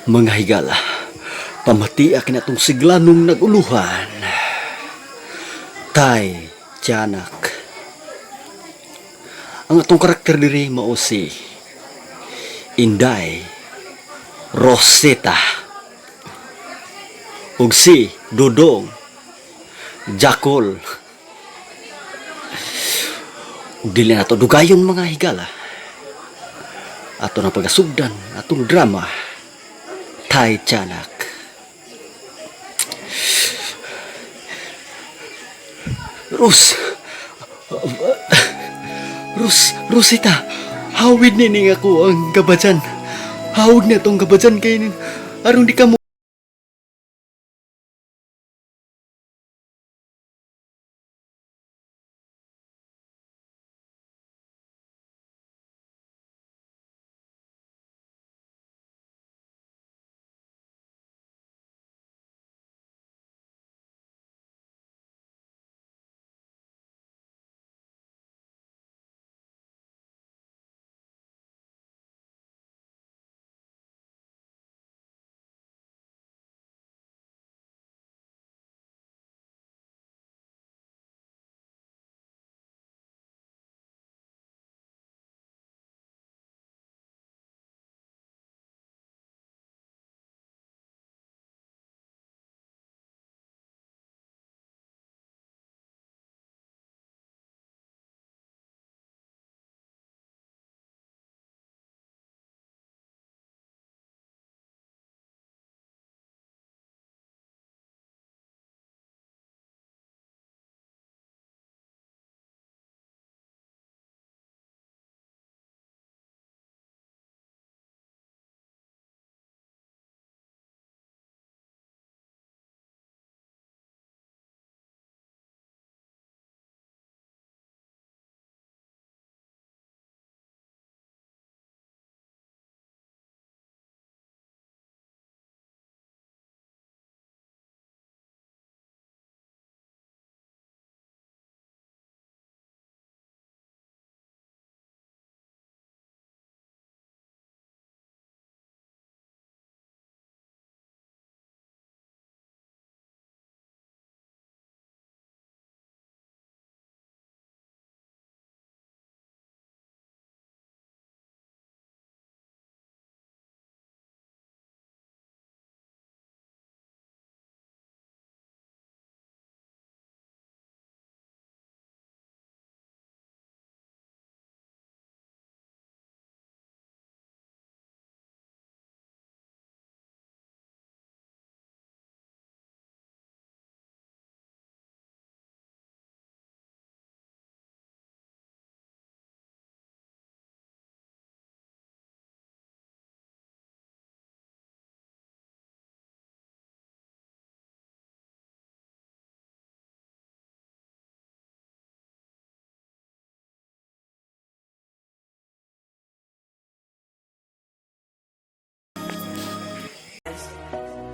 Mga higala, pamatiak na itong siglanong naguluhan. Tay, tiyanak. Ang atong karakter diri mao si Inday, Rosetta, ug si Dodong, Jakol. Ug dili na to dugayon mga higala. Ato na pagasugdan atong drama. Tay, tiyanak. Rosita, hawid nining ako ang kabadyan. Hawid na tong kabadyan kainin. Aron di ka mo.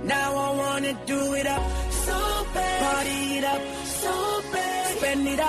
Now I wanna do it up so bad, party it up so bad, spend it up.